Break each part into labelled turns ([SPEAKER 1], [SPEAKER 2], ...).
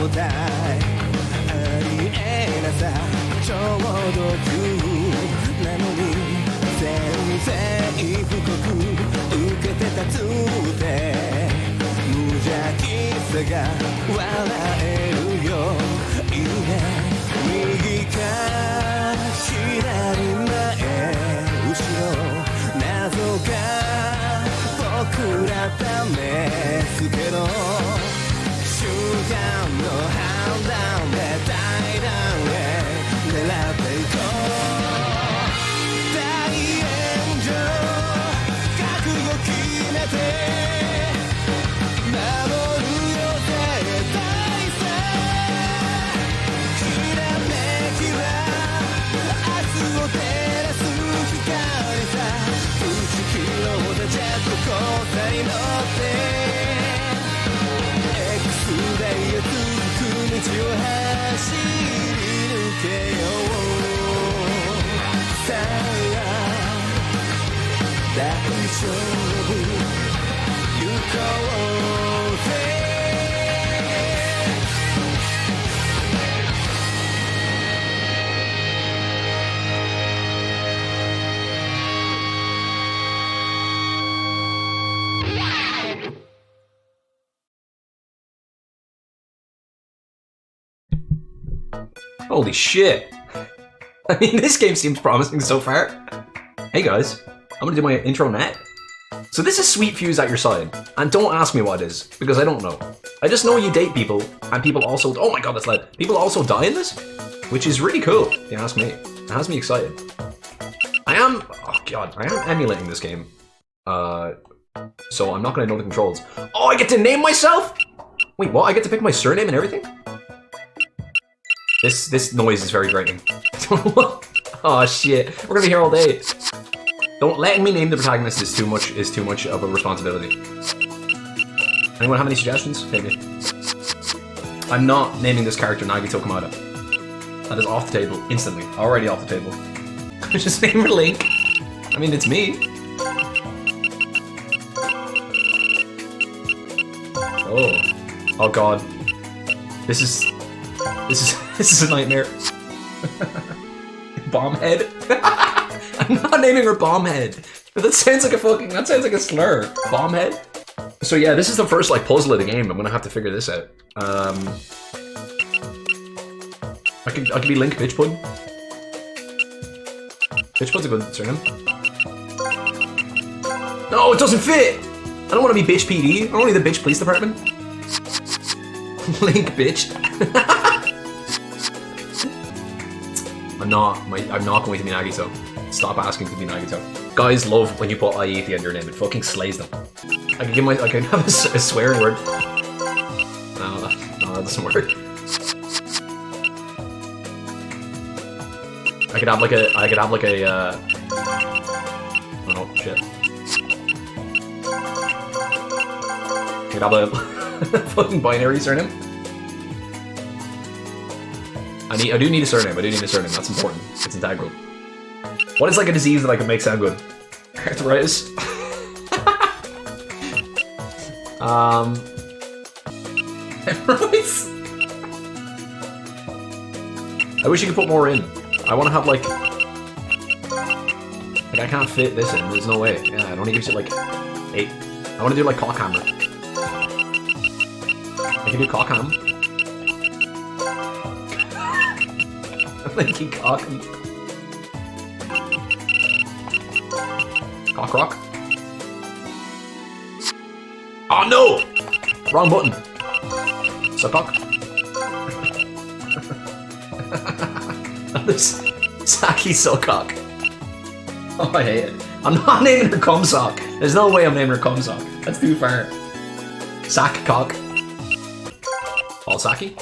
[SPEAKER 1] 態ありえなさちょうど急なのに全然不告受けて立つって無邪気さが笑えるよいいね右か左前後ろ謎が僕ら試すけど瞬間の判断で大胆へ狙っていこう大炎上覚悟決めて守るよ絶対さきらめきは明日を照らす光さ打ち切ろうぜジェットコースターに乗ってX デイへ続く道を走り抜けようさあ大丈夫行こうぜ
[SPEAKER 2] Holy shit. I mean, this game seems promising so far. Hey guys, I'm gonna do my intro now. So this is Sweet Fuse at your side, and don't ask me what it is, because I don't know. I just know you date people, and people also- oh my god, that's loud. People also die in this? Which is really cool, if you ask me. It has me excited. oh god, I am emulating this game. So I'm not gonna know the controls. Oh, I get to name myself?! Wait, what? I get to pick my surname and everything? This noise is very grating. Oh shit, we're gonna be here all day. Don't let me name the protagonist is too much of a responsibility. Anyone have any suggestions? Hit me. I'm not naming this character Nagito Kamada. That is off the table instantly. Already off the table. Just name her Link. I mean, it's me. Oh god. This is a nightmare. Bombhead? I'm not naming her Bombhead. That sounds like a slur. Bombhead? So yeah, this is the first like puzzle of the game. I'm gonna have to figure this out. I could be Link Bitchpud. Bitchpud's a good surname. No, it doesn't fit! I don't want to be Bitch PD. I'm only the Bitch Police Department. Link Bitch. I'm not going to be Nagito. Stop asking to be Nagito. Guys love when you put IE at the end of your name. It fucking slays them. I can have a swearing word. No, that doesn't work. I could have like a oh shit. I could have a fucking binary surname. I do need a surname. That's important. It's integral. What is like a disease that I can make sound good? Arthritis. Hemorrhoids. I wish you could put more in. I want to have like I can't fit this in. There's no way. Yeah, it only gives you like 8. I want to do like cockhammer. I can do cockham. I'm thinking cockham. Cockrock. Oh no! Wrong button. Suckcock. This Saki Suckcock. Oh, I hate it. I'm not naming her Cumsock. There's no way I'm naming her Cumsock. That's too far. Sackcock. Ball Saki.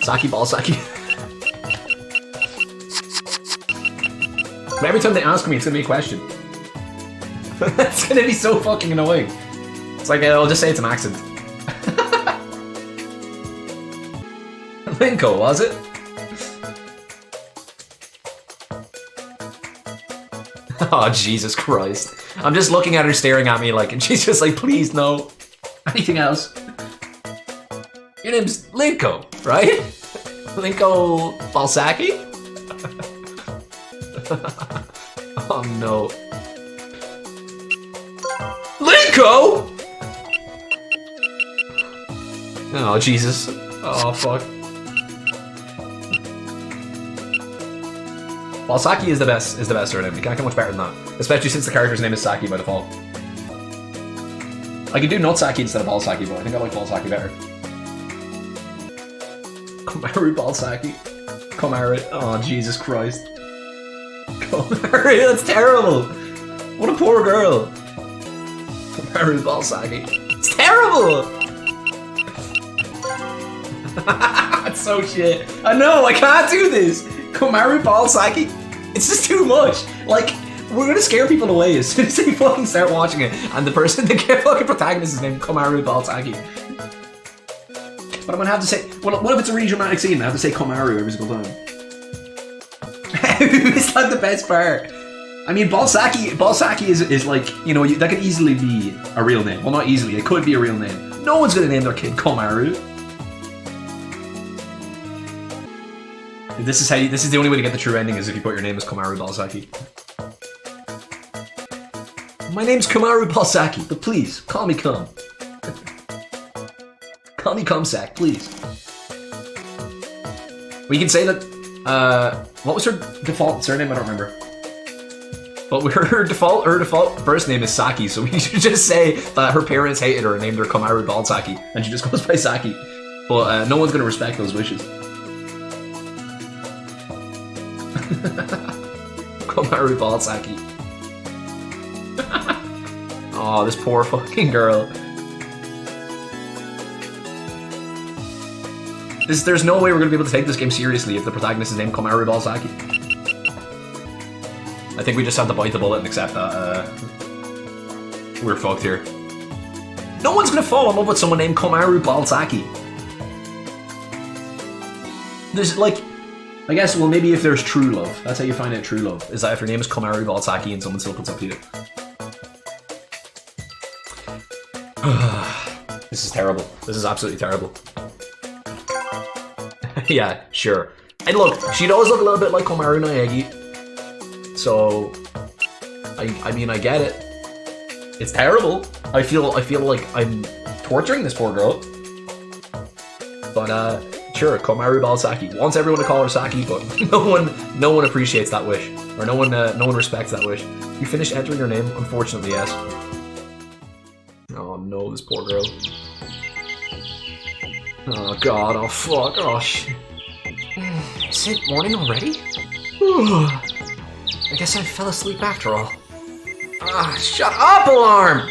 [SPEAKER 2] Saki Ball Saki. But every time they ask me, it's gonna be a question. That's gonna be so fucking annoying. It's like, I'll just say it's an accent. Linko, was it? Oh, Jesus Christ. I'm just looking at her staring at me like, and she's just like, please no. Anything else? Your name's Linko, right? Linko Balsaki? Oh no. Linko! Oh Jesus. Oh fuck. Balsaki is the best surname. You can't get much better than that. Especially since the character's name is Saki by default. I could do Nutsaki instead of Balsaki, but I think I like Balsaki better. Komaru Balsaki. Komaru. Oh, Jesus Christ. Komaru, that's terrible! What a poor girl. Komaru Balsaki. It's terrible! That's so shit. I know, I can't do this! Komaru Balsaki? It's just too much. Like, we're gonna scare people away as soon as they fucking start watching it. And the fucking protagonist is named Komaru Balsaki. But I'm gonna have to say, what if it's a really dramatic scene? I have to say Komaru every single time. It's like the best part. I mean, Balsaki is like, you know, that could easily be a real name. Well, not easily, it could be a real name. No one's gonna name their kid Komaru. This is the only way to get the true ending is if you put your name as Komaru Balsaki. My name's Komaru Balsaki, but please, call me Cum. Call me Cumsack, please. We can say that, what was her default surname? I don't remember. But her default first name is Saki, so we should just say that her parents hated her and named her Komaru Balsaki, and she just goes by Saki. But no one's gonna respect those wishes. Komaru Balsaki. Oh, this poor fucking girl. There's no way we're gonna be able to take this game seriously if the protagonist is named Komaru Balsaki. I think we just have to bite the bullet and accept that we're fucked here. No one's gonna fall in love with someone named Komaru Balsaki. There's like, I guess, well, maybe if there's true love. That's how you find out true love, is that if your name is Komaru Balsaki and someone still puts up to you. This is terrible. This is absolutely terrible. Yeah, sure. And look, she does look a little bit like Komaru Naegi. So, I mean, I get it. It's terrible. I feel like I'm torturing this poor girl. But, sure, Komaru Balsaki. Wants everyone to call her Saki, but no one appreciates that wish. Or no one respects that wish. You finished entering your name? Unfortunately, yes. Oh no, this poor girl. Oh god, oh fuck, oh shit. Is it morning already? I guess I fell asleep after all. Ah, shut up, alarm!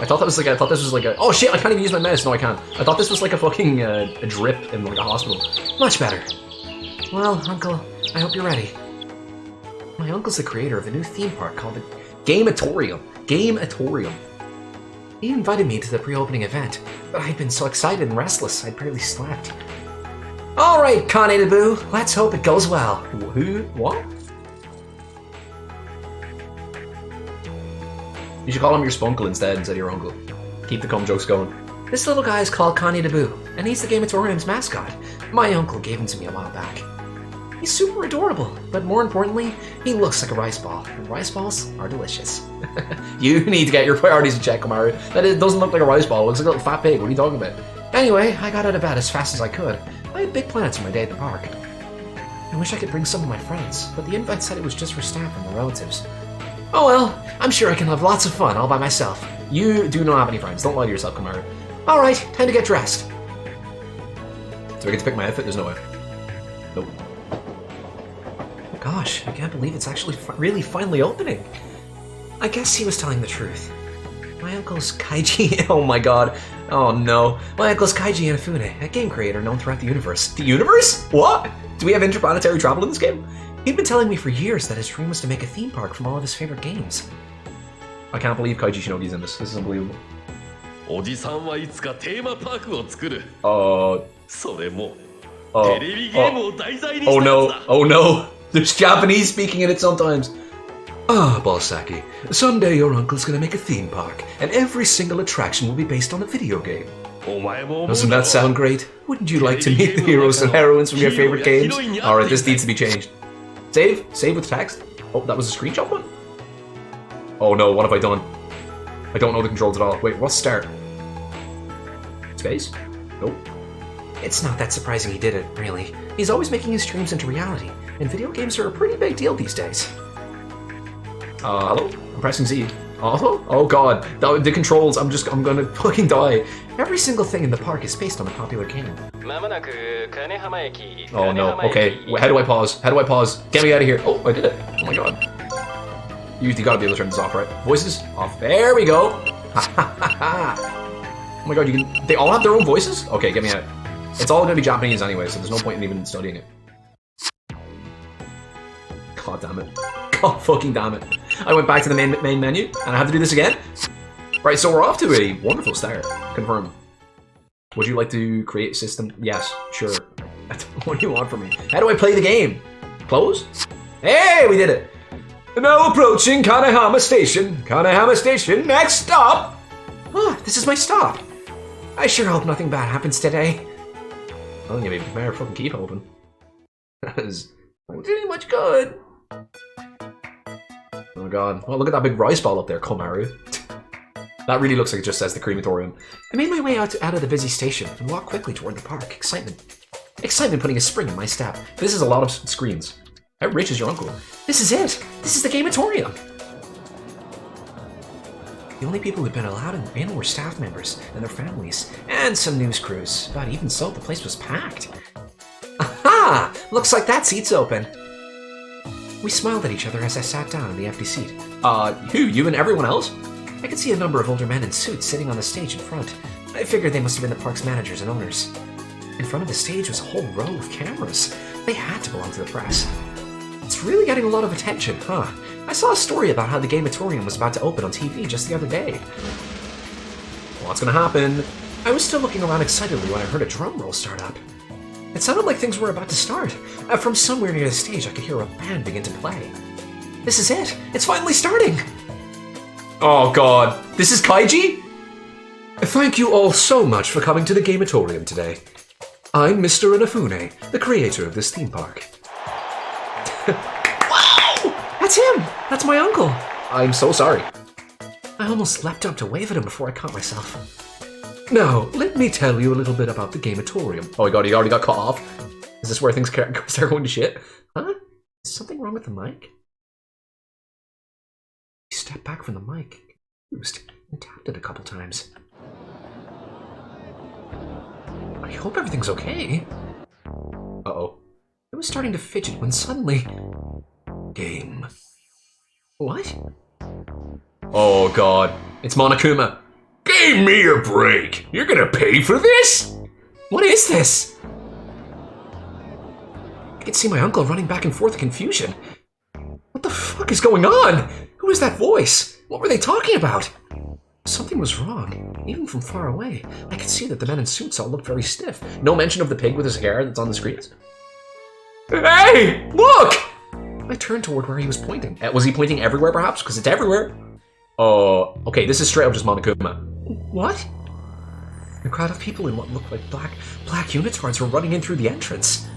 [SPEAKER 2] I thought this was like a, oh shit, I can't even use my mouse. No, I can't. I thought this was like a fucking a drip in like a hospital. Much better. Well, Uncle, I hope you're ready. My uncle's the creator of a new theme park called the Gameatorium. He invited me to the pre-opening event, but I'd been so excited and restless, I'd barely slept. Alright, Kaneda-boo, let's hope it goes well. Who? What? You should call him your spunkle instead of your uncle. Keep the cum jokes going. This little guy is called Kaneda-boo, and he's the Gameatorium's mascot. My uncle gave him to me a while back. He's super adorable, but more importantly, he looks like a rice ball, and rice balls are delicious. You need to get your priorities in check, Komaru. It doesn't look like a rice ball, it looks like a little fat pig. What are you talking about? Anyway, I got out of bed as fast as I could. I had big plans for my day at the park. I wish I could bring some of my friends, but the invite said it was just for staff and their relatives. Oh well, I'm sure I can have lots of fun all by myself. You do not have any friends, don't lie to yourself, Komaru. Alright, time to get dressed. Do I get to pick my outfit? There's no way. Nope. Gosh, I can't believe it's actually really finally opening. I guess he was telling the truth. My uncle's Kaiji... Oh my god. Oh no. My uncle's Kaiji Inafune, a game creator known throughout the universe. The universe? What? Do we have interplanetary travel in this game? He'd been telling me for years that his dream was to make a theme park from all of his favorite games. I can't believe Kaiji Shinogi's in this. This is unbelievable. Oh no. Oh no. There's Japanese speaking in it sometimes. Ah, Balsaki, someday your uncle's gonna make a theme park, and every single attraction will be based on a video game. Doesn't that sound great? Wouldn't you like to meet the heroes and heroines from your favorite games? Alright, this needs to be changed. Save? Save with text? Oh, that was a screenshot one? Oh no, what have I done? I don't know the controls at all. Wait, what's start? Space? Nope.
[SPEAKER 3] It's not that surprising he did it, really. He's always making his dreams into reality, and video games are a pretty big deal these days.
[SPEAKER 2] Hello? I'm pressing Z. Oh, oh god. The controls, I'm gonna fucking die.
[SPEAKER 3] Every single thing in the park is based on a popular game.
[SPEAKER 2] Oh no, okay. How do I pause? How do I pause? Get me out of here. Oh, I did it. Oh my god. You gotta be able to turn this off, right? Voices? Off. There we go. Ha ha ha ha. Oh my god, you can... They all have their own voices? Okay, get me out. It's all gonna be Japanese anyway, so there's no point in even studying it. God damn it. God fucking damn it. I went back to the main menu, and I have to do this again? Right, so we're off to a wonderful start. Confirm. Would you like to create a system? Yes, sure. What do you want from me? How do I play the game? Close? Hey, we did it! Now approaching Kanehama Station. Kanehama Station, next stop!
[SPEAKER 3] Ah, this is my stop. I sure hope nothing bad happens today.
[SPEAKER 2] Well, you better fucking keep hoping. That is not doing much good. Oh god. Oh, look at that big rice ball up there, Komaru. That really looks like it just says the crematorium.
[SPEAKER 3] I made my way out of the busy station and walked quickly toward the park. Excitement putting a spring in my step.
[SPEAKER 2] This is a lot of screens. How rich is your uncle?
[SPEAKER 3] This is it! This is the Gamatorium! The only people who'd been allowed in were staff members and their families, and some news crews. But even so, the place was packed. Aha! Looks like that seat's open. We smiled at each other as I sat down in the empty seat.
[SPEAKER 2] Who? You and everyone else?
[SPEAKER 3] I could see a number of older men in suits sitting on the stage in front. I figured they must have been the park's managers and owners. In front of the stage was a whole row of cameras. They had to belong to the press. It's really getting a lot of attention, huh? I saw a story about how the Gamatorium was about to open on TV just the other day.
[SPEAKER 2] What's gonna happen?
[SPEAKER 3] I was still looking around excitedly when I heard a drum roll start up. It sounded like things were about to start. From somewhere near the stage, I could hear a band begin to play. This is it! It's finally starting!
[SPEAKER 2] Oh god, this is Kaiji?
[SPEAKER 3] Thank you all so much for coming to the Gamatorium today. I'm Mr. Inafune, the creator of this theme park. Wow! That's him! That's my uncle!
[SPEAKER 2] I'm so sorry.
[SPEAKER 3] I almost leapt up to wave at him before I caught myself. Now, let me tell you a little bit about the Gamatorium.
[SPEAKER 2] Oh my god, he already got cut off. Is this where things start going to shit?
[SPEAKER 3] Huh? Is something wrong with the mic? He stepped back from the mic, confused, and tapped it a couple times. I hope everything's okay.
[SPEAKER 2] Uh-oh.
[SPEAKER 3] I was starting to fidget when suddenly... Game. What?
[SPEAKER 2] Oh god. It's Monokuma.
[SPEAKER 4] Give me a break. You're gonna pay for this?
[SPEAKER 3] What is this? I could see my uncle running back and forth in confusion. What the fuck is going on? Who is that voice? What were they talking about? Something was wrong. Even from far away, I could see that the men in suits all looked very stiff.
[SPEAKER 2] No mention of the pig with his hair that's on the screens. Hey! Look!
[SPEAKER 3] I turned toward where he was pointing.
[SPEAKER 2] Was he pointing everywhere, perhaps? Because it's everywhere. Oh, okay, this is straight up just Monokuma.
[SPEAKER 3] What? A crowd of people in what looked like black unitards were running in through the entrance.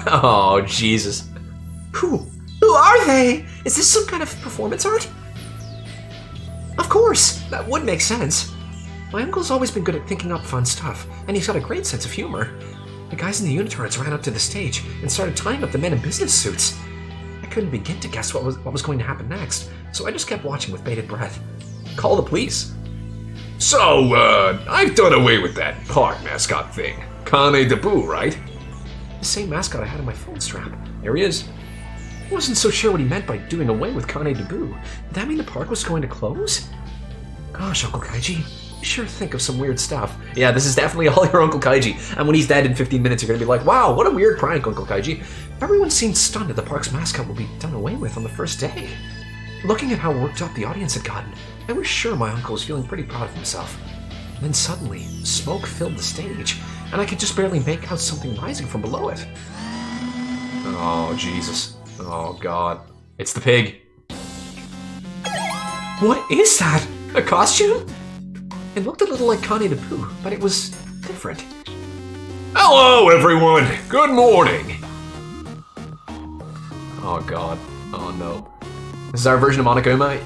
[SPEAKER 2] Oh, Jesus.
[SPEAKER 3] Who are they? Is this some kind of performance art? Of course, that would make sense. My uncle's always been good at thinking up fun stuff, and he's got a great sense of humor. The guys in the unitards ran up to the stage and started tying up the men in business suits. I couldn't begin to guess what was going to happen next, so I just kept watching with bated breath.
[SPEAKER 2] Call the police.
[SPEAKER 4] So, I've done away with that park mascot thing. Kane Debu, right?
[SPEAKER 3] The same mascot I had on my phone strap.
[SPEAKER 2] There he is.
[SPEAKER 3] I wasn't so sure what he meant by doing away with Kane Debu. Did that mean the park was going to close? Gosh, Uncle Kaiji, you sure think of some weird stuff.
[SPEAKER 2] Yeah, this is definitely all your Uncle Kaiji. And when he's dead in 15 minutes, you're gonna be like, wow, what a weird prank, Uncle Kaiji.
[SPEAKER 3] Everyone seemed stunned that the park's mascot would be done away with on the first day. Looking at how worked up the audience had gotten, I was sure my uncle was feeling pretty proud of himself. And then suddenly, smoke filled the stage, and I could just barely make out something rising from below it.
[SPEAKER 2] Oh, Jesus. Oh, God. It's the pig.
[SPEAKER 3] What is that? A costume? It looked a little like Connie the Pooh, but it was different.
[SPEAKER 4] Hello, everyone. Good morning.
[SPEAKER 2] Oh god. Oh no. This is our version of Monokuma.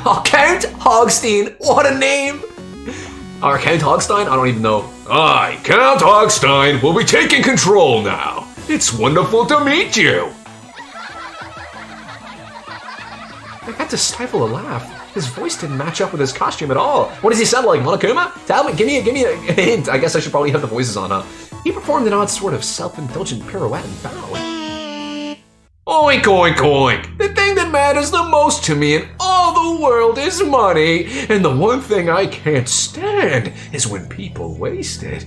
[SPEAKER 2] Oh, Count Hogstein! What a name! Or Count Hogstein? I don't even know.
[SPEAKER 4] I, Count Hogstein, will be taking control now. It's wonderful to meet you.
[SPEAKER 3] I had to stifle a laugh. His voice didn't match up with his costume at all.
[SPEAKER 2] What does he sound like, Monokuma? Tell me, give me a hint. I guess I should probably have the voices on, huh?
[SPEAKER 3] He performed an odd sort of self-indulgent pirouette and bow.
[SPEAKER 4] Oink, oink, oink. The thing that matters the most to me in all the world is money. And the one thing I can't stand is when people waste it.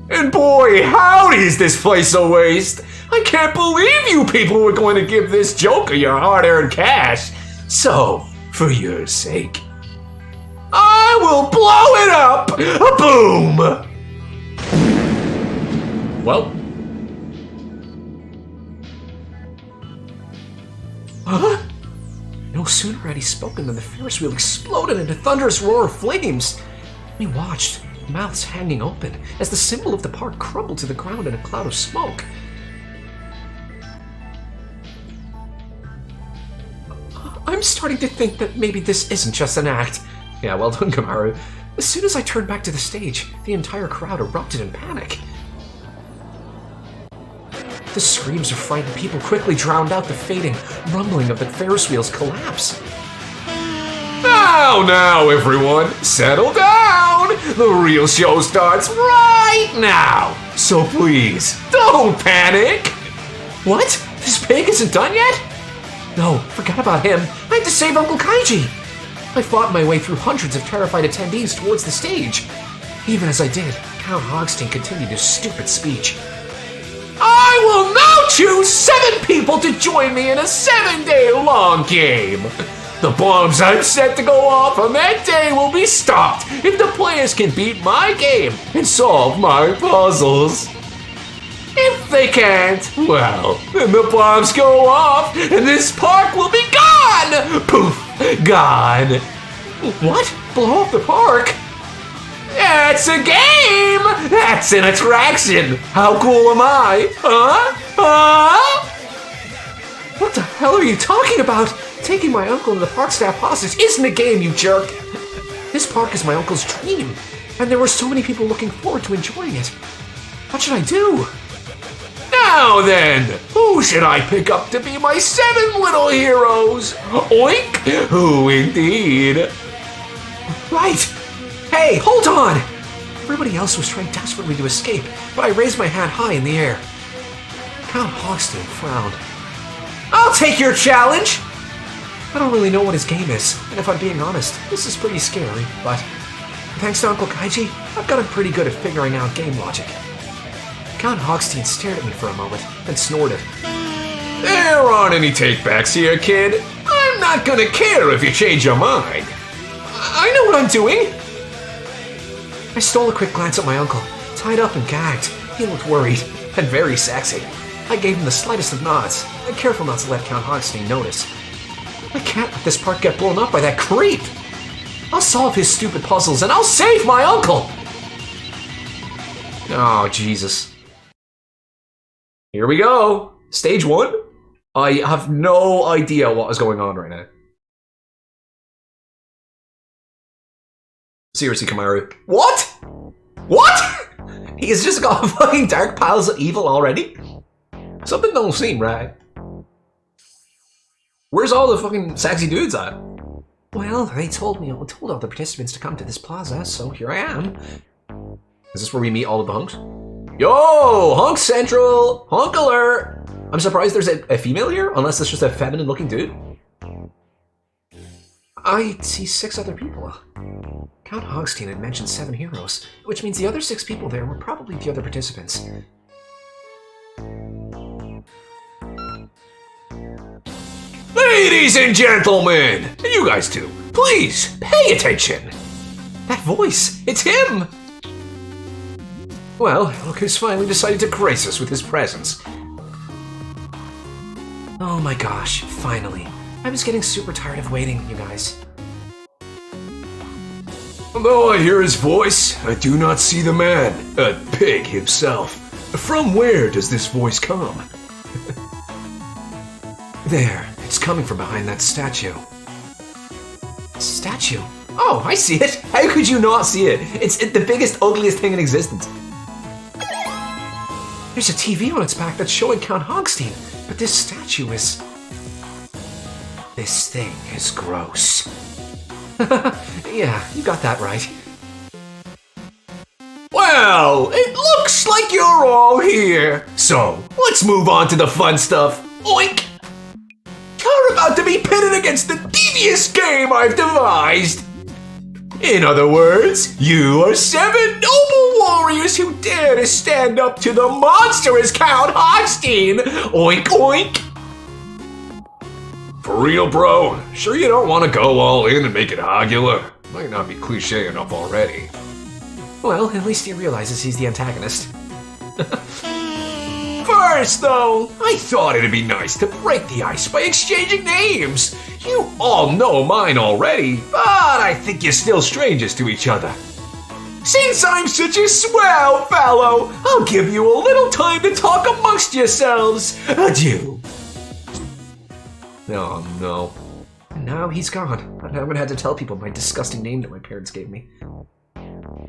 [SPEAKER 4] And boy, howdy is this place a waste. I can't believe you people were going to give this joker your hard-earned cash. So, for your sake, I will blow it up! A boom!
[SPEAKER 2] Well.
[SPEAKER 3] Huh? No sooner had he spoken than the Ferris wheel exploded into a thunderous roar of flames. We watched, mouths hanging open, as the symbol of the park crumbled to the ground in a cloud of smoke. I'm starting to think that maybe this isn't just an act.
[SPEAKER 2] Yeah, well done, Kamaru.
[SPEAKER 3] As soon as I turned back to the stage, the entire crowd erupted in panic. The screams of frightened people quickly drowned out the fading rumbling of the Ferris wheel's collapse.
[SPEAKER 4] Now, everyone, settle down. The real show starts right now. So please, don't panic.
[SPEAKER 3] What? This pig isn't done yet? No, forgot about him. I had to save Uncle Kaiji. I fought my way through hundreds of terrified attendees towards the stage. Even as I did, Count Hogstein continued his stupid speech.
[SPEAKER 4] I will now choose 7 people to join me in a 7-day-long game. The bombs I've set to go off on that day will be stopped if the players can beat my game and solve my puzzles. If they can't, well, then the bombs go off and this park will be gone! Poof! Gone.
[SPEAKER 3] What? Blow up the park?
[SPEAKER 4] That's a game! That's an attraction! How cool am I? Huh? Huh?
[SPEAKER 3] What the hell are you talking about? Taking my uncle and the park staff hostage isn't a game, you jerk! This park is my uncle's dream, and there were so many people looking forward to enjoying it. What should I do?
[SPEAKER 4] Now then, who should I pick up to be my 7 little heroes? Oink! Who indeed?
[SPEAKER 3] Right! Hey, hold on! Everybody else was trying desperately to escape, but I raised my hand high in the air. Count Hogstein frowned. I'll take your challenge! I don't really know what his game is, and if I'm being honest, this is pretty scary, but thanks to Uncle Kaiji, I've gotten pretty good at figuring out game logic. Count Hogstein stared at me for a moment, then snorted.
[SPEAKER 4] There aren't any takebacks here, kid. I'm not gonna care if you change your mind.
[SPEAKER 3] I know what I'm doing! I stole a quick glance at my uncle, tied up and gagged. He looked worried, and very sexy. I gave him the slightest of nods, careful not to let Count Hogstein notice. I can't let this park get blown up by that creep! I'll solve his stupid puzzles and I'll save my uncle!
[SPEAKER 2] Oh, Jesus. Here we go. Stage 1. I have no idea what is going on right now. Seriously, Kamaru. What? What? He's just got fucking dark piles of evil already? Something don't seem right. Where's all the fucking sexy dudes at?
[SPEAKER 3] Well, they told all the participants to come to this plaza, so here I am.
[SPEAKER 2] Is this where we meet all of the hunks? Yo! Hunk Central! Hunk alert! I'm surprised there's a female here, unless it's just a feminine looking dude.
[SPEAKER 3] I see 6 other people. Count Hogstein had mentioned 7 heroes, which means the other 6 people there were probably the other participants.
[SPEAKER 4] Ladies and gentlemen, you guys too, please pay attention.
[SPEAKER 3] That voice, it's him!
[SPEAKER 4] Well, look who's finally decided to grace us with his presence.
[SPEAKER 3] Oh my gosh, finally. I was getting super tired of waiting, you guys.
[SPEAKER 4] Though I hear his voice, I do not see the man, a pig himself. From where does this voice come?
[SPEAKER 3] There, it's coming from behind that statue. Statue? Oh, I see it. How could you not see it? It's the biggest, ugliest thing in existence. There's a TV on its back that's showing Count Hogstein, but this statue is... This thing is gross. Yeah, you got that right.
[SPEAKER 4] Well, it looks like you're all here. So, let's move on to the fun stuff. Oink! You're about to be pitted against the devious game I've devised. In other words, you are 7 noble warriors who dare to stand up to the monstrous Count Hogstein. Oink, oink! For real, bro? Sure you don't want to go all in and make it Hogula? Might not be cliche enough already.
[SPEAKER 3] Well, at least he realizes he's the antagonist.
[SPEAKER 4] First, though, I thought it'd be nice to break the ice by exchanging names. You all know mine already, but I think you're still strangers to each other. Since I'm such a swell fellow, I'll give you a little time to talk amongst yourselves. Adieu.
[SPEAKER 2] Oh no.
[SPEAKER 3] Now he's gone, and I'm gonna have to tell people my disgusting name that my parents gave me.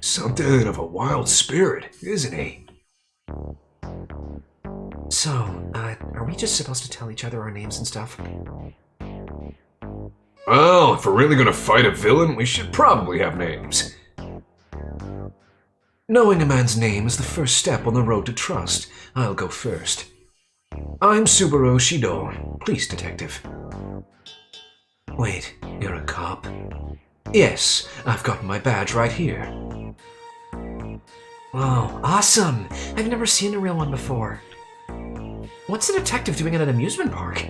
[SPEAKER 4] Something of a wild spirit, isn't he?
[SPEAKER 3] So, are we just supposed to tell each other our names and stuff?
[SPEAKER 4] Well, if we're really gonna fight a villain, we should probably have names.
[SPEAKER 3] Knowing a man's name is the first step on the road to trust. I'll go first. I'm Subaru Shido, police detective. Wait, you're a cop? Yes, I've got my badge right here. Oh, awesome! I've never seen a real one before. What's a detective doing at an amusement park?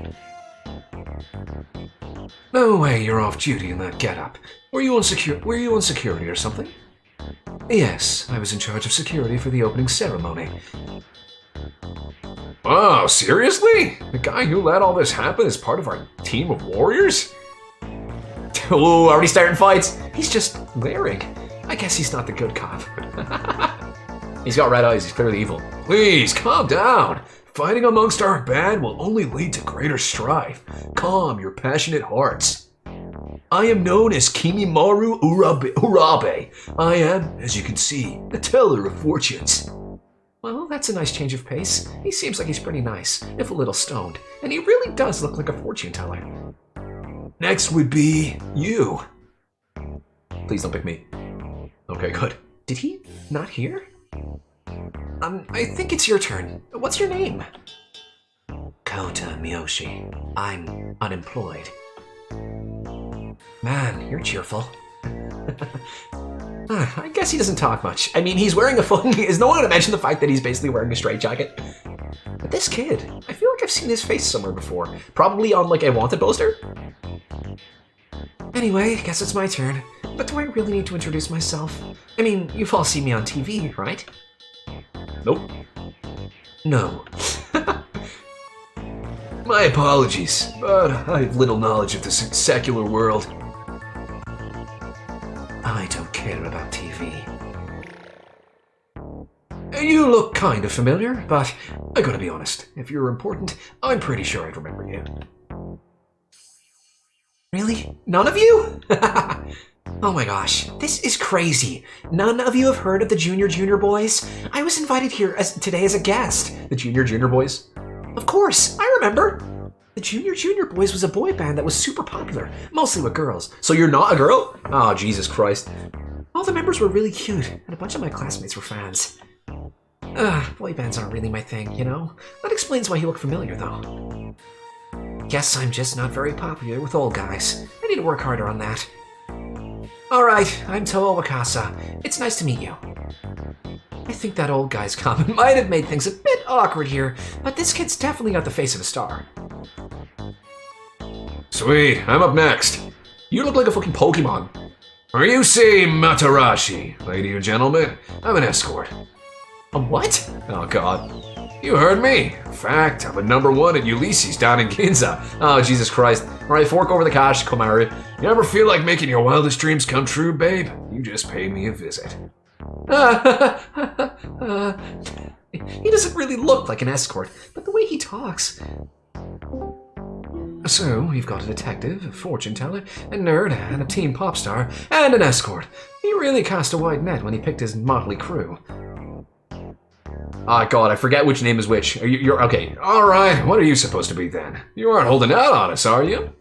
[SPEAKER 3] No way you're off duty in that getup. Were you on security or something? Yes, I was in charge of security for the opening ceremony.
[SPEAKER 4] Oh, seriously? The guy who let all this happen is part of our team of warriors?
[SPEAKER 2] Oh, already starting fights.
[SPEAKER 3] He's just glaring. I guess he's not the good cop.
[SPEAKER 2] He's got red eyes, he's clearly evil.
[SPEAKER 4] Please, calm down. Fighting amongst our band will only lead to greater strife. Calm your passionate hearts. I am known as Kimimaru Urabe. I am, as you can see, the teller of fortunes.
[SPEAKER 3] Well, that's a nice change of pace. He seems like he's pretty nice, if a little stoned, and he really does look like a fortune teller.
[SPEAKER 4] Next would be you.
[SPEAKER 2] Please don't pick me. Okay, good.
[SPEAKER 3] Did he not hear? I think it's your turn. What's your name? Kota Miyoshi. I'm unemployed. Man, you're cheerful. I guess he doesn't talk much. I mean, he's wearing a fucking... Is no one gonna mention the fact that he's basically wearing a straitjacket? But this kid, I feel like I've seen his face somewhere before. Probably on, like, a wanted poster? Anyway, I guess it's my turn. But do I really need to introduce myself? I mean, you've all seen me on TV, right?
[SPEAKER 2] Nope.
[SPEAKER 3] No.
[SPEAKER 4] My apologies, but I have little knowledge of the secular world.
[SPEAKER 3] I don't care about TV. You look kind of familiar, but I gotta be honest. If you're important, I'm pretty sure I'd remember you. Really? None of you? Oh my gosh, this is crazy. None of you have heard of the Junior Boys? I was invited here today as a guest.
[SPEAKER 2] The Junior Boys?
[SPEAKER 3] Of course, I remember. The Junior Boys was a boy band that was super popular, mostly with girls.
[SPEAKER 2] So you're not a girl? Oh, Jesus Christ.
[SPEAKER 3] All the members were really cute, and a bunch of my classmates were fans. Boy bands aren't really my thing, you know? That explains why you look familiar, though. Guess I'm just not very popular with old guys. I need to work harder on that. Alright, I'm Toho Wakasa. It's nice to meet you. I think that old guy's comment might have made things a bit awkward here, but this kid's definitely got the face of a star.
[SPEAKER 4] Sweet, I'm up next.
[SPEAKER 2] You look like a fucking Pokemon.
[SPEAKER 4] Are you say Matarashi, lady or gentleman? I'm an escort.
[SPEAKER 3] A what?
[SPEAKER 4] Oh god. You heard me. In fact, I'm a #1 at Ulysses down in Ginza.
[SPEAKER 2] Oh, Jesus Christ. Alright, fork over the cash, come Harry.
[SPEAKER 4] You ever feel like making your wildest dreams come true, babe? You just pay me a visit.
[SPEAKER 3] He doesn't really look like an escort, but the way he talks. So, we've got a detective, a fortune teller, a nerd, and a teen pop star, and an escort. He really cast a wide net when he picked his motley crew.
[SPEAKER 2] Ah, God, I forget which name is which. You're okay.
[SPEAKER 4] Alright, what are you supposed to be then? You aren't holding out on us, are you?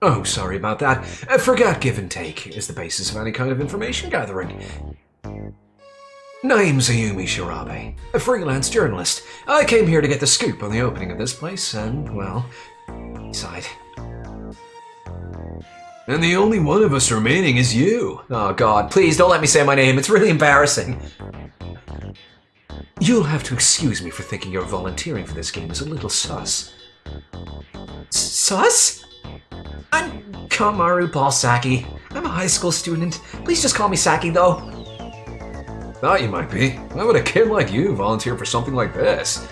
[SPEAKER 3] Oh, sorry about that. Forget give and take is the basis of any kind of information gathering. Name's Ayumi Shirabe, a freelance journalist. I came here to get the scoop on the opening of this place, and, well, sighed.
[SPEAKER 4] And the only one of us remaining is you.
[SPEAKER 2] Oh, God, please don't let me say my name. It's really embarrassing.
[SPEAKER 3] You'll have to excuse me for thinking your volunteering for this game is a little sus. Sus? I'm Kamaru Paul Saki. I'm a high school student. Please just call me Saki, though.
[SPEAKER 4] Thought you might be. Why would a kid like you volunteer for something like this?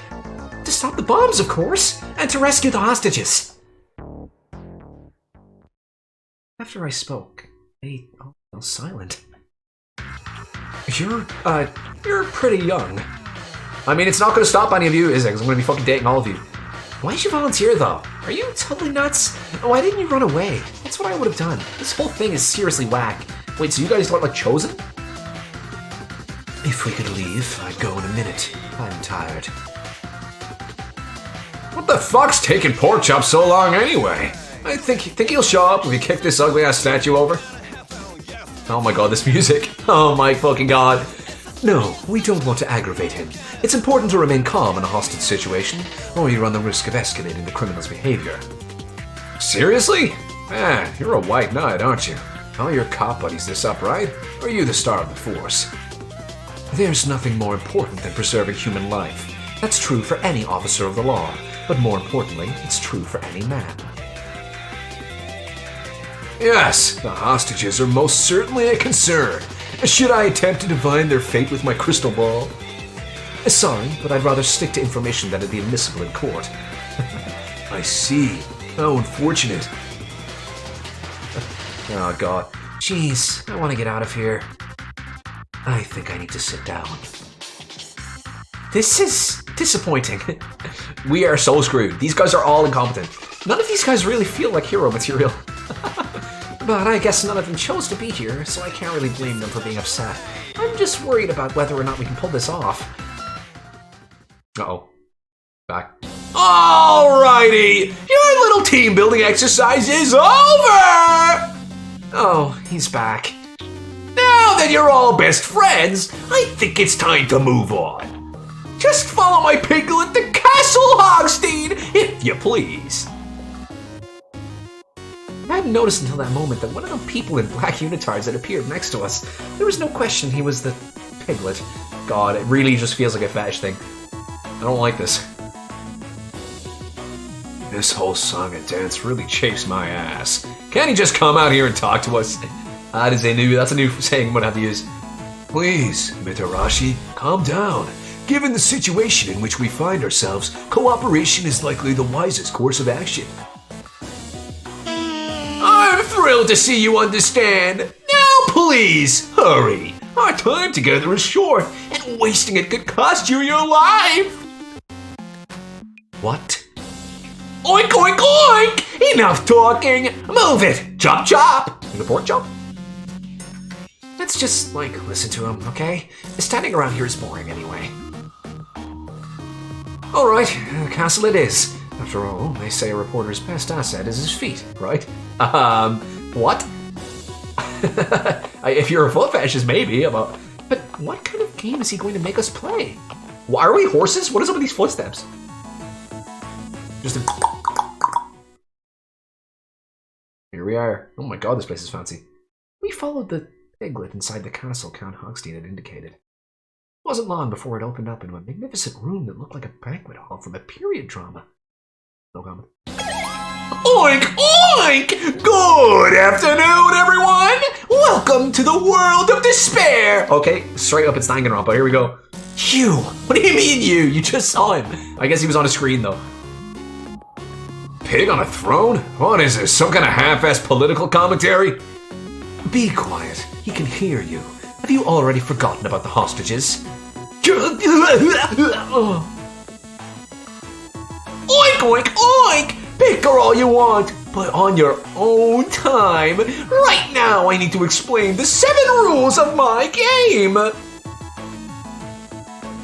[SPEAKER 3] To stop the bombs, of course, and to rescue the hostages. After I spoke, they all fell silent. You're pretty young.
[SPEAKER 2] I mean, it's not going to stop any of you, is it? Because I'm going to be fucking dating all of you.
[SPEAKER 3] Why'd you volunteer, though? Are you totally nuts? Why didn't you run away? That's what I would have done. This whole thing is seriously whack.
[SPEAKER 2] Wait, so you guys weren't, like, chosen?
[SPEAKER 3] If we could leave, I'd go in a minute. I'm tired.
[SPEAKER 4] What the fuck's taking pork chop so long anyway?
[SPEAKER 2] I think he'll show up if you kick this ugly-ass statue over. Oh my god, this music. Oh my fucking god.
[SPEAKER 3] No, we don't want to aggravate him. It's important to remain calm in a hostage situation, or you run the risk of escalating the criminal's behavior.
[SPEAKER 4] Seriously? Man, you're a white knight, aren't you? All your cop buddies this up, right? Or are you the star of the force?
[SPEAKER 3] There's nothing more important than preserving human life. That's true for any officer of the law, but more importantly, it's true for any man.
[SPEAKER 4] Yes, the hostages are most certainly a concern. Should I attempt to divine their fate with my crystal ball?
[SPEAKER 3] Sorry, but I'd rather stick to information that would be admissible in court.
[SPEAKER 4] I see. How unfortunate.
[SPEAKER 2] Oh god.
[SPEAKER 3] Jeez, I want to get out of here. I think I need to sit down. This is disappointing.
[SPEAKER 2] We are so screwed. These guys are all incompetent. None of these guys really feel like hero material.
[SPEAKER 3] But I guess none of them chose to be here, so I can't really blame them for being upset. I'm just worried about whether or not we can pull this off.
[SPEAKER 2] Uh-oh. Back.
[SPEAKER 4] Alrighty! Your little team building exercise is over!
[SPEAKER 3] Oh, he's back.
[SPEAKER 4] Now that you're all best friends, I think it's time to move on. Just follow my piglet to Castle Hogstein, if you please.
[SPEAKER 3] I hadn't noticed until that moment that one of the people in black unitards had appeared next to us. There was no question he was the piglet.
[SPEAKER 2] God, it really just feels like a fetish thing. I don't like this.
[SPEAKER 4] This whole song and dance really chafes my ass. Can't he just come out here and talk to us?
[SPEAKER 2] That's a new saying I'm gonna have to use.
[SPEAKER 4] Please, Mitarashi, calm down. Given the situation in which we find ourselves, cooperation is likely the wisest course of action. I'm thrilled to see you understand. Now please, hurry. Our time together is short, and wasting it could cost you your life.
[SPEAKER 3] What?
[SPEAKER 4] Oink, oink, oink! Enough talking! Move it! Chop, chop!
[SPEAKER 2] The pork chop?
[SPEAKER 3] Let's just, listen to him, okay? Standing around here is boring anyway. Alright, castle it is. After all, they say a reporter's best asset is his feet, right?
[SPEAKER 2] What? If you're a foot fetishist, maybe, but
[SPEAKER 3] what kind of game is he going to make us play?
[SPEAKER 2] Why are we horses? What is up with these footsteps? Just a... Here we are. Oh my god, this place is fancy.
[SPEAKER 3] We followed the piglet inside the castle Count Hogstein had indicated. It wasn't long before it opened up into a magnificent room that looked like a banquet hall from a period drama. No comment.
[SPEAKER 4] Oink, oink! Good afternoon, everyone! Welcome to the world of despair!
[SPEAKER 2] Okay, straight up, it's Danganronpa. Here we go. You! What do you mean you? You just saw him. I guess he was on a screen though.
[SPEAKER 4] Pig on a throne? What is this, some kind of half-assed political commentary?
[SPEAKER 3] Be quiet. He can hear you. Have you already forgotten about the hostages?
[SPEAKER 4] Oink, oink, oink! Pick her all you want, but on your own time. Right now, I need to explain the 7 rules of my game.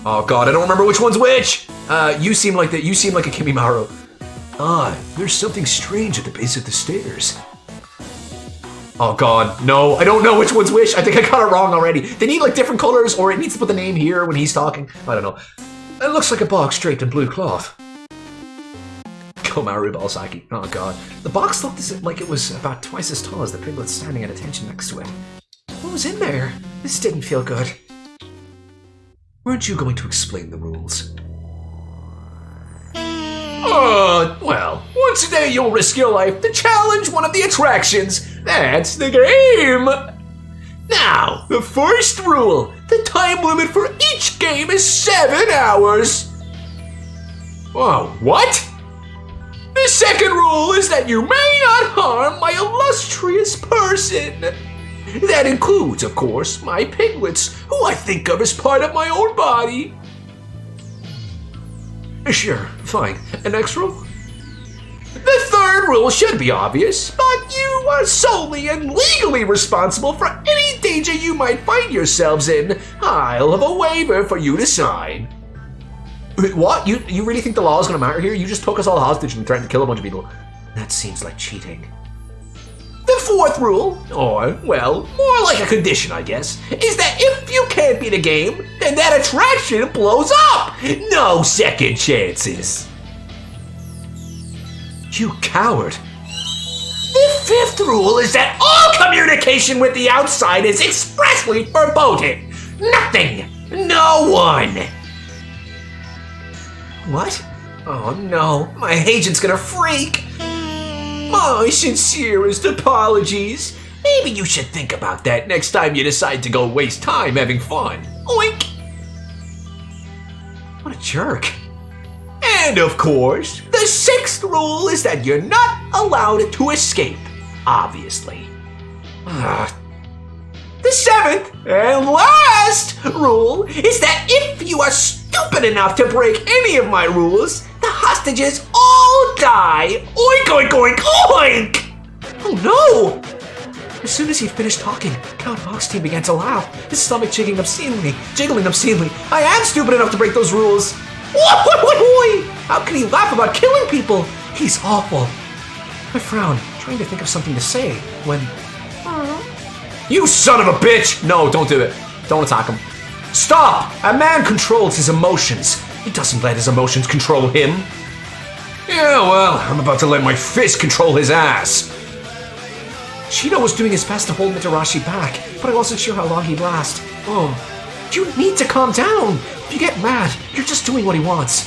[SPEAKER 2] Oh god, I don't remember which one's which. You seem like a Kimimaro.
[SPEAKER 3] Ah, there's something strange at the base of the stairs.
[SPEAKER 2] Oh god, no, I don't know which one's which. I think I got it wrong already. They need like different colors, or it needs to put the name here when he's talking. I don't know.
[SPEAKER 3] It looks like a box draped in blue cloth.
[SPEAKER 2] Komaru Balsaki. Oh god.
[SPEAKER 3] The box looked like it was about twice as tall as the piglet standing at attention next to it. What was in there? This didn't feel good. Weren't you going to explain the rules?
[SPEAKER 4] Well, once a day you'll risk your life to challenge one of the attractions. That's the game. Now, the first rule. The time limit for each game is 7 hours. Whoa, what? The second rule is that you may not harm my illustrious person. That includes, of course, my piglets, who I think of as part of my own body.
[SPEAKER 3] Sure, fine. And next rule?
[SPEAKER 4] The third rule should be obvious, but you are solely and legally responsible for any danger you might find yourselves in. I'll have a waiver for you to sign.
[SPEAKER 2] What? You really think the law is going to matter here? You just took us all hostage and threatened to kill a bunch of people.
[SPEAKER 3] That seems like cheating.
[SPEAKER 4] The fourth rule, or, well, more like a condition, I guess, is that if you can't beat a game, then that attraction blows up! No second chances.
[SPEAKER 3] You coward.
[SPEAKER 4] The fifth rule is that all communication with the outside is expressly verboten. Nothing. No one.
[SPEAKER 3] What? Oh no, my agent's gonna freak!
[SPEAKER 4] My sincerest apologies. Maybe you should think about that next time you decide to go waste time having fun. Oink!
[SPEAKER 3] What a jerk.
[SPEAKER 4] And of course, the sixth rule is that you're not allowed to escape, obviously. The seventh and last rule is that if you are stupid enough to break any of my rules, the hostages all die. Oink, oink, oink, oink!
[SPEAKER 3] Oh no! As soon as he finished talking, Count Hoxtein began to laugh, his stomach jiggling obscenely. I am stupid enough to break those rules. How can he laugh about killing people? He's awful. I frowned, trying to think of something to say, when...
[SPEAKER 4] You son of a bitch!
[SPEAKER 2] No, don't do it. Don't attack him.
[SPEAKER 3] Stop! A man controls his emotions. He doesn't let his emotions control him.
[SPEAKER 4] Yeah, well, I'm about to let my fist control his ass.
[SPEAKER 3] Shido was doing his best to hold Mitarashi back, but I wasn't sure how long he'd last. Oh, you need to calm down. If you get mad, you're just doing what he wants.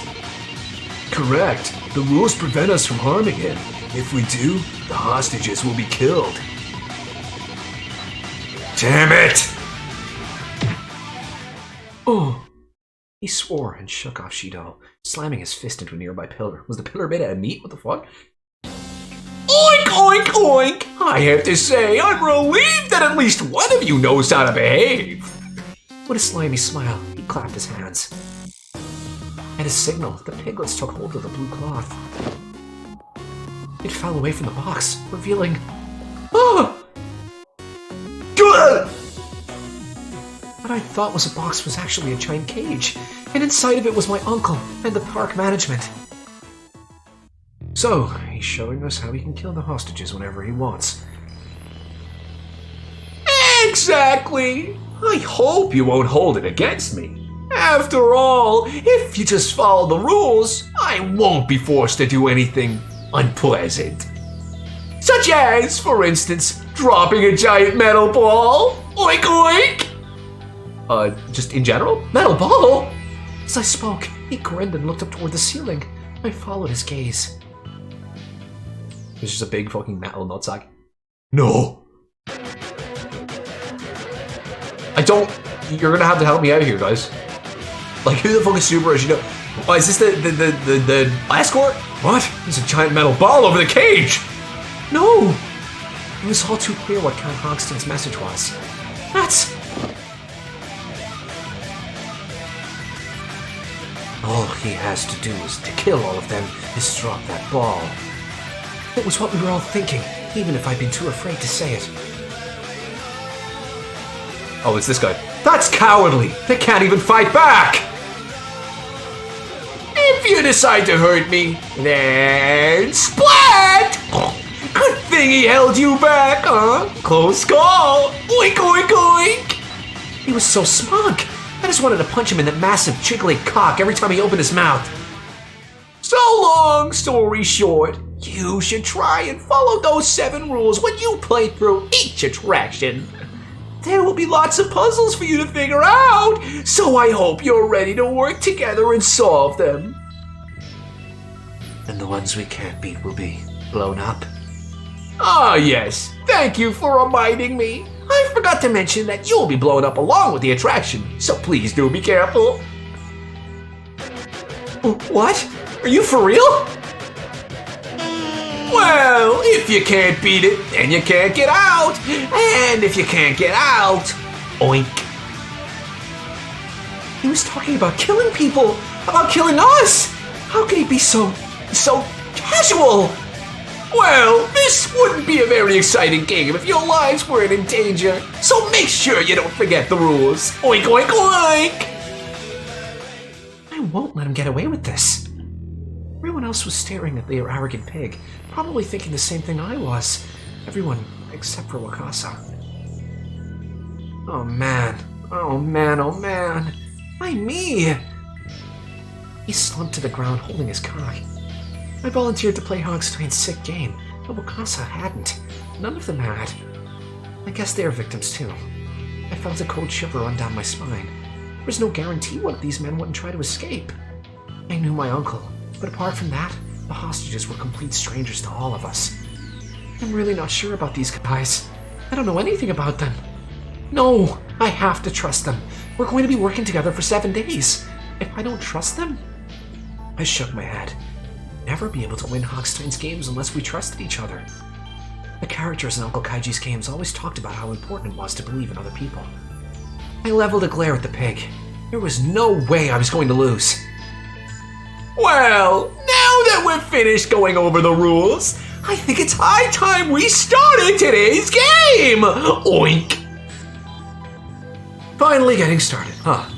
[SPEAKER 4] Correct. The rules prevent us from harming him. If we do, the hostages will be killed. Damn it!
[SPEAKER 3] Oh. He swore and shook off Shido, slamming his fist into a nearby pillar. Was the pillar made out of meat? What the fuck?
[SPEAKER 4] Oink, oink, oink! I have to say, I'm relieved that at least one of you knows how to behave.
[SPEAKER 3] With a slimy smile, he clapped his hands. At his signal, the piglets took hold of the blue cloth. It fell away from the box, revealing... Oh! What I thought was a box was actually a giant cage, and inside of it was my uncle and the park management. So, he's showing us how he can kill the hostages whenever he wants.
[SPEAKER 4] Exactly! I hope you won't hold it against me. After all, if you just follow the rules, I won't be forced to do anything unpleasant. Such as, for instance, dropping a giant metal ball. Oink, oink!
[SPEAKER 2] Just in general?
[SPEAKER 3] Metal ball? As I spoke, he grinned and looked up toward the ceiling. I followed his gaze.
[SPEAKER 2] It's just a big fucking metal nutsack.
[SPEAKER 4] No.
[SPEAKER 2] You're gonna have to help me out here, guys. Like, who the fuck is Super Yoshino? Oh, is this the escort?
[SPEAKER 4] What? There's a giant metal ball over the cage!
[SPEAKER 3] No! It was all too clear what Count Hogston's message was. That's...
[SPEAKER 1] All he has to do is to kill all of them is drop that ball.
[SPEAKER 3] It was what we were all thinking, even if I'd been too afraid to say it.
[SPEAKER 2] Oh, it's this guy.
[SPEAKER 4] That's cowardly! They can't even fight back! If you decide to hurt me, then splat! Good thing he held you back, huh? Close call! Oink, oink, oink!
[SPEAKER 3] He was so smug. I just wanted to punch him in that massive jiggly cock every time he opened his mouth.
[SPEAKER 4] So long story short, you should try and follow those 7 rules when you play through each attraction. There will be lots of puzzles for you to figure out, so I hope you're ready to work together and solve them.
[SPEAKER 1] And the ones we can't beat will be blown up.
[SPEAKER 4] Ah, yes. Thank you for reminding me. I forgot to mention that you'll be blown up along with the attraction, so please do be careful.
[SPEAKER 3] What? Are you for real?
[SPEAKER 4] Well, if you can't beat it, then you can't get out. And if you can't get out, oink.
[SPEAKER 3] He was talking about killing people, about killing us. How could he be so casual?
[SPEAKER 4] Well, this wouldn't be a very exciting game if your lives weren't in danger. So make sure you don't forget the rules. Oink, oink, oink.
[SPEAKER 3] I won't let him get away with this. Everyone else was staring at the arrogant pig, probably thinking the same thing I was. Everyone except for Wakasa. Oh man, oh man, oh man. Why me? He slumped to the ground holding his cock. I volunteered to play Hogstein's sick game, but Wakasa hadn't. None of them had. I guess they are victims too. I felt a cold shiver run down my spine. There was no guarantee one of these men wouldn't try to escape. I knew my uncle, but apart from that, the hostages were complete strangers to all of us. I'm really not sure about these guys. I don't know anything about them. No, I have to trust them. We're going to be working together for 7 days. If I don't trust them... I shook my head. Never be able to win Hogstein's games unless we trusted each other. The characters in Uncle Kaiji's games always talked about how important it was to believe in other people. I leveled a glare at the pig. There was no way I was going to lose.
[SPEAKER 4] Well, now that we're finished going over the rules, I think it's high time we started today's game! Oink!
[SPEAKER 3] Finally getting started, huh?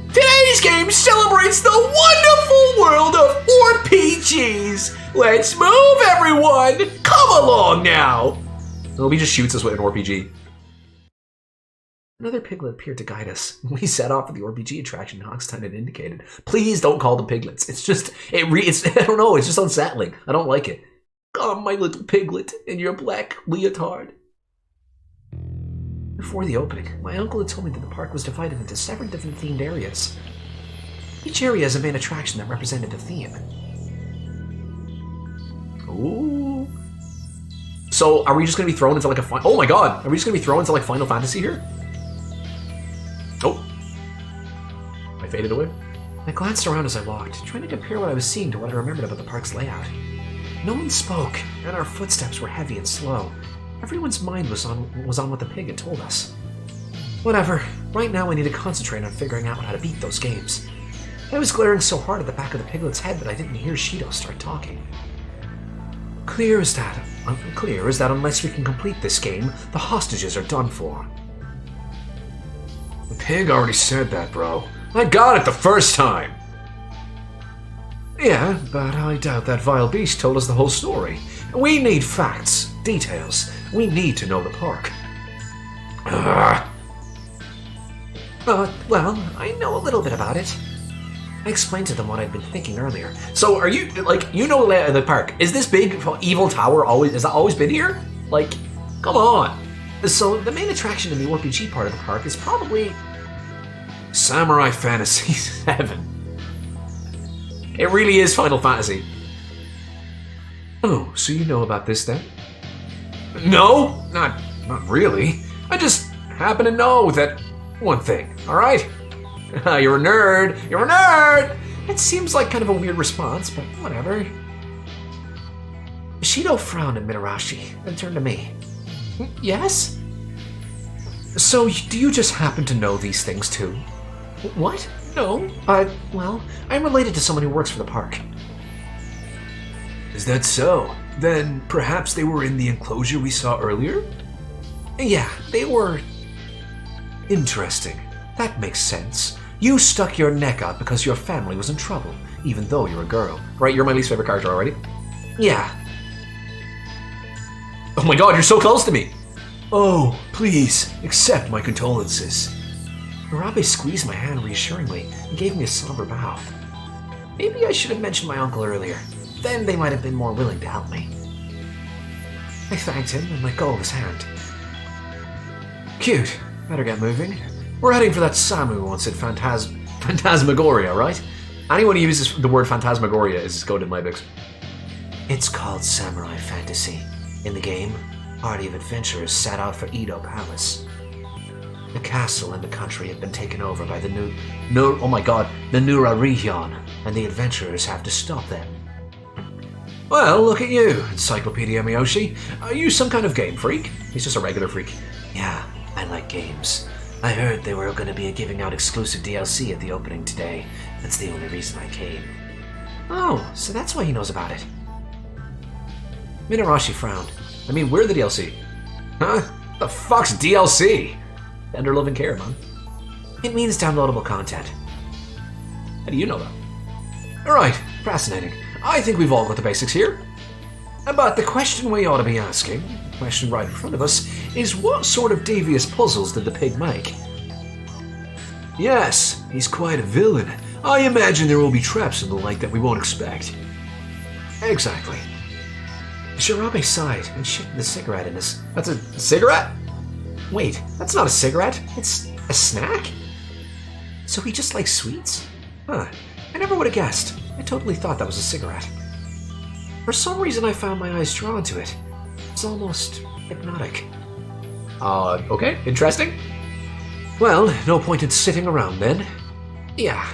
[SPEAKER 4] Today's game celebrates the wonderful world of RPGs! Let's move, everyone! Come along now!
[SPEAKER 2] Well, he just shoots us with an RPG.
[SPEAKER 3] Another piglet appeared to guide us. We set off for the RPG attraction Hogstein had indicated. Please don't call them piglets. It's just, it's I don't know, it's just unsettling. I don't like it. Come, my little piglet, in your black leotard. Before the opening, my uncle had told me that the park was divided into 7 different themed areas. Each area is a main attraction that represented a theme.
[SPEAKER 2] Ooh. So, are we just going to be thrown into like a oh my god, are we just going to be thrown into like Final Fantasy here? Oh. I faded away.
[SPEAKER 3] I glanced around as I walked, trying to compare what I was seeing to what I remembered about the park's layout. No one spoke, and our footsteps were heavy and slow. Everyone's mind was on what the pig had told us. Whatever, right now I need to concentrate on figuring out how to beat those games. I was glaring so hard at the back of the piglet's head that I didn't hear Shido start talking. Unclear is that unless we can complete this game, the hostages are done for.
[SPEAKER 4] The pig already said that, bro. I got it the first time!
[SPEAKER 3] Yeah, but I doubt that vile beast told us the whole story. We need facts, details. We need to know the park. Well, I know a little bit about it. I explained to them what I'd been thinking earlier.
[SPEAKER 2] So are you, like, you know the park. Is this big evil tower has that always been here? Like, come on.
[SPEAKER 3] So the main attraction in the RPG part of the park is probably...
[SPEAKER 2] Samurai Fantasy 7. It really is Final Fantasy.
[SPEAKER 3] Oh, so you know about this then?
[SPEAKER 2] No, not really. I just happen to know that one thing, alright? You're a nerd! You're a nerd! It seems like kind of a weird response, but whatever.
[SPEAKER 3] Shido frowned at Mitarashi, then turned to me. Yes?
[SPEAKER 2] So, do you just happen to know these things too?
[SPEAKER 3] What? No. Well, I'm related to someone who works for the park.
[SPEAKER 4] Is that so? Then perhaps they were in the enclosure we saw earlier?
[SPEAKER 3] Yeah, they were.
[SPEAKER 2] Interesting. That makes sense. You stuck your neck out because your family was in trouble, even though you're a girl. Right, you're my least favorite character already?
[SPEAKER 3] Yeah.
[SPEAKER 2] Oh my god, you're so close to me!
[SPEAKER 4] Oh, please, accept my condolences.
[SPEAKER 3] Urabe squeezed my hand reassuringly and gave me a somber bow. Maybe I should have mentioned my uncle earlier. Then they might have been more willing to help me. I thanked him and let go of his hand.
[SPEAKER 2] Cute. Better get moving. We're heading for that Samu once at Phantasmagoria, right? Anyone who uses the word Phantasmagoria is goated in my books.
[SPEAKER 3] It's called Samurai Fantasy. In the game, party of adventurers set out for Edo Palace. The castle and the country have been taken over by the Nura region, and the adventurers have to stop them.
[SPEAKER 2] Well, look at you, Encyclopedia Miyoshi. Are you some kind of game freak? He's just a regular freak.
[SPEAKER 3] Yeah, I like games. I heard they were going to be giving out exclusive DLC at the opening today. That's the only reason I came. Oh, so that's why he knows about it.
[SPEAKER 2] Mitarashi frowned. I mean, we're the DLC. Huh? The fuck's DLC? Tender loving care, man.
[SPEAKER 3] It means downloadable content.
[SPEAKER 2] How do you know that? Alright, fascinating. I think we've all got the basics here. But the question we ought to be asking, the question right in front of us, is what sort of devious puzzles did the pig make?
[SPEAKER 4] Yes, he's quite a villain. I imagine there will be traps and the like that we won't expect.
[SPEAKER 2] Exactly.
[SPEAKER 3] Shirabe sighed and shifted the cigarette in his...
[SPEAKER 2] That's a cigarette?
[SPEAKER 3] Wait, that's not a cigarette. It's a snack? So he just likes sweets? Huh. I never would have guessed. I totally thought that was a cigarette. For some reason I found my eyes drawn to it. It's almost hypnotic.
[SPEAKER 2] Okay, interesting.
[SPEAKER 3] Well, no point in sitting around then. Yeah.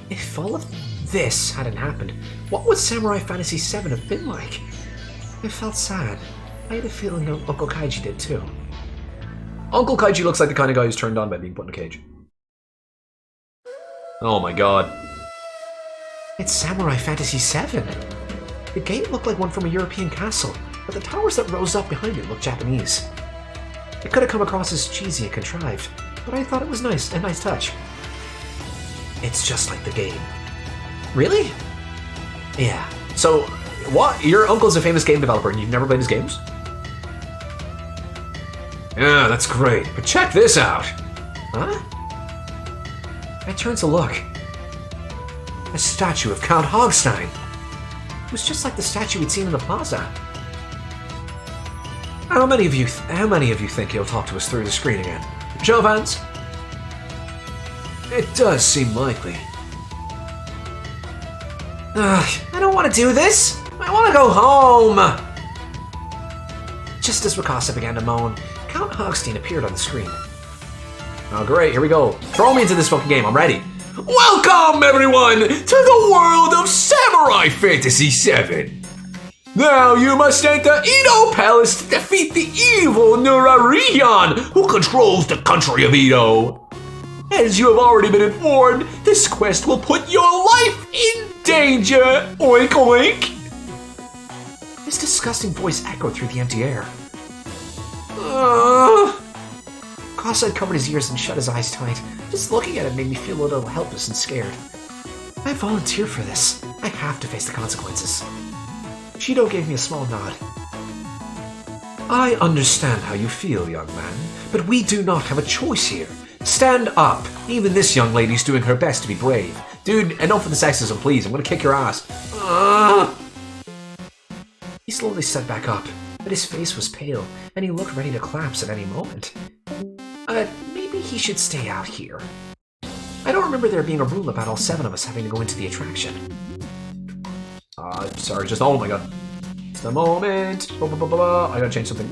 [SPEAKER 3] If all of this hadn't happened, what would Samurai Fantasy VII have been like? I felt sad. I had a feeling Uncle Kaiji did too.
[SPEAKER 2] Uncle Kaiji looks like the kind of guy who's turned on by being put in a cage. Oh my god.
[SPEAKER 3] It's Samurai Fantasy VII. The gate looked like one from a European castle, but the towers that rose up behind it looked Japanese. It could have come across as cheesy and contrived, but I thought it was a nice touch. It's just like the game.
[SPEAKER 2] Really?
[SPEAKER 3] Yeah.
[SPEAKER 2] So, what? Your uncle's a famous game developer and you've never played his games?
[SPEAKER 4] Yeah, that's great, but check this out!
[SPEAKER 3] Huh? I turned to look. A statue of Count Hogstein. It was just like the statue we'd seen in the plaza.
[SPEAKER 2] How many of you think he'll talk to us through the screen again? Show of hands?
[SPEAKER 4] It does seem likely.
[SPEAKER 3] I don't want to do this. I want to go home. Just as Rakasa began to moan, Count Hogstein appeared on the screen.
[SPEAKER 2] Oh great, here we go. Throw me into this fucking game, I'm ready.
[SPEAKER 4] Welcome, everyone, to the world of Samurai Fantasy VII. Now you must enter Edo Palace to defeat the evil Nurarion, who controls the country of Edo. As you have already been informed, this quest will put your life in danger. Oink oink.
[SPEAKER 3] His disgusting voice echoed through the empty air. Kasa had covered his ears and shut his eyes tight. Just looking at it made me feel a little helpless and scared. I volunteered for this. I have to face the consequences. Shido gave me a small nod.
[SPEAKER 2] I understand how you feel, young man, but we do not have a choice here. Stand up. Even this young lady's doing her best to be brave. Dude, enough of the sexism, please. I'm gonna kick your ass.
[SPEAKER 3] He slowly sat back up, but his face was pale, and he looked ready to collapse at any moment. Maybe he should stay out here. I don't remember there being a rule about all 7 of us having to go into the attraction.
[SPEAKER 2] Sorry, just, oh my god. Just a moment. I gotta change something.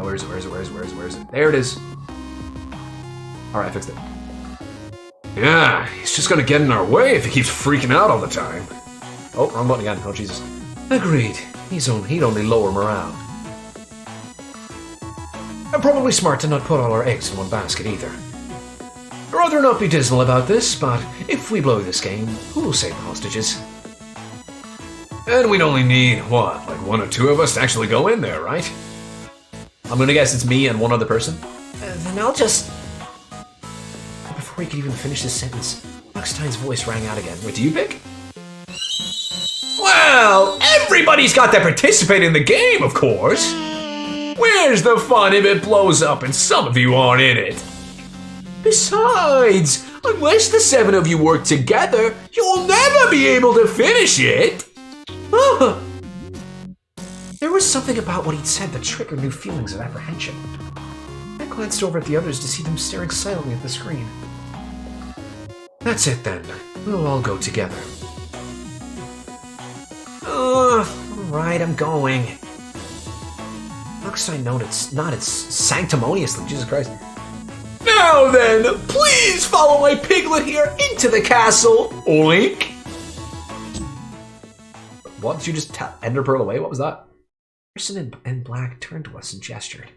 [SPEAKER 2] Where Where is it? There it is. Alright, I fixed it.
[SPEAKER 4] Yeah, he's just gonna get in our way if he keeps freaking out all the time.
[SPEAKER 2] Oh, wrong button again. Oh, Jesus.
[SPEAKER 4] Agreed. He'd only lower morale. And probably smart to not put all our eggs in one basket either. I'd rather not be dismal about this, but if we blow this game, who will save the hostages? And we'd only need, what, like 1 or 2 of us to actually go in there, right?
[SPEAKER 2] I'm gonna guess it's me and one other person.
[SPEAKER 3] Then I'll just... Before he could even finish his sentence, Buckstein's voice rang out again.
[SPEAKER 2] Wait, do you pick?
[SPEAKER 4] Well, everybody's got to participate in the game, of course. Where's the fun if it blows up and some of you aren't in it? Besides, unless the 7 of you work together, you'll never be able to finish it.
[SPEAKER 3] There was something about what he'd said that triggered new feelings of apprehension. I glanced over at the others to see them staring silently at the screen.
[SPEAKER 4] That's it then. We'll all go together.
[SPEAKER 3] Alright, I'm going. Buckstein nodded sanctimoniously, Jesus Christ.
[SPEAKER 4] Now then, please follow my piglet here into the castle. Oink.
[SPEAKER 2] What? Did you just Ender Pearl away? What was that?
[SPEAKER 3] The person in black turned to us and gestured.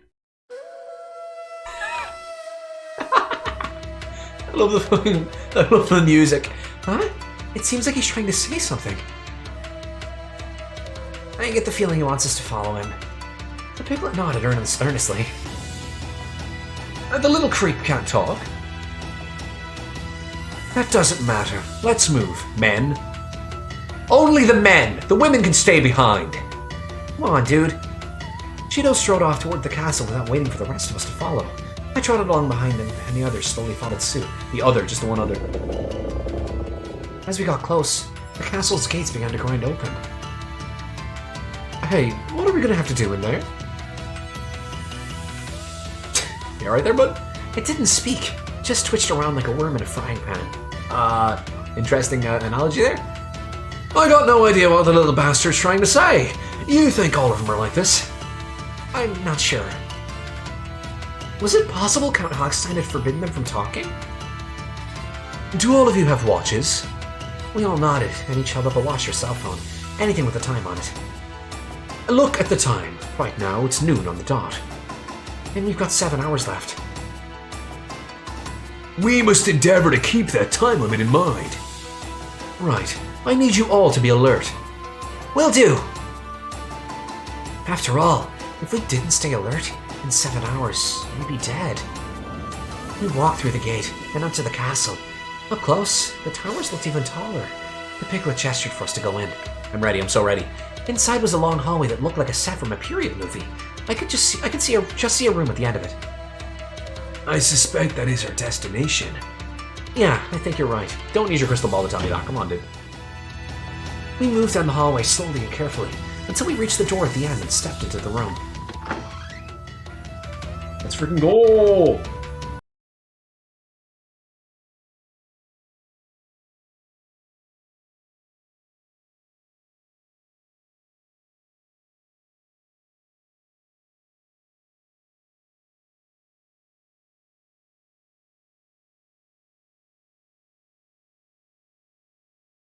[SPEAKER 2] I love the music.
[SPEAKER 3] Huh? It seems like he's trying to say something. I get the feeling he wants us to follow him. The piglet nodded earnestly.
[SPEAKER 4] The little creep can't talk. That doesn't matter. Let's move, men. Only the men. The women can stay behind.
[SPEAKER 3] Come on, dude. Cheeto strode off toward the castle without waiting for the rest of us to follow. I trotted along behind him, and the others slowly followed suit.
[SPEAKER 2] Just the one other.
[SPEAKER 3] As we got close, the castle's gates began to grind open.
[SPEAKER 4] Hey, what are we gonna have to do in there?
[SPEAKER 2] You alright there, bud?
[SPEAKER 3] It didn't speak, just twitched around like a worm in a frying pan.
[SPEAKER 2] Interesting analogy there.
[SPEAKER 4] I got no idea what the little bastard's trying to say. You think all of them are like this?
[SPEAKER 3] I'm not sure. Was it possible Count Hochstein had forbidden them from talking?
[SPEAKER 4] Do all of you have watches?
[SPEAKER 3] We all nodded, and each held up a watch or cell phone, anything with a time on it.
[SPEAKER 4] Look at the time. Right now, it's noon on the dot.
[SPEAKER 3] And we've got 7 hours left.
[SPEAKER 4] We must endeavor to keep that time limit in mind. Right. I need you all to be alert.
[SPEAKER 3] Will do! After all, if we didn't stay alert, in 7 hours, we'd be dead. We walked through the gate and up to the castle. Up close, the towers looked even taller. The piglet gestured for us to go in.
[SPEAKER 2] I'm ready. I'm so ready.
[SPEAKER 3] Inside was a long hallway that looked like a set from a period movie. I could just see a room at the end of it.
[SPEAKER 4] I suspect that is our destination.
[SPEAKER 3] Yeah, I think you're right.
[SPEAKER 2] Don't use your crystal ball to tell me that. Come on, dude.
[SPEAKER 3] We moved down the hallway slowly and carefully until we reached the door at the end and stepped into the room.
[SPEAKER 2] Let's freaking go!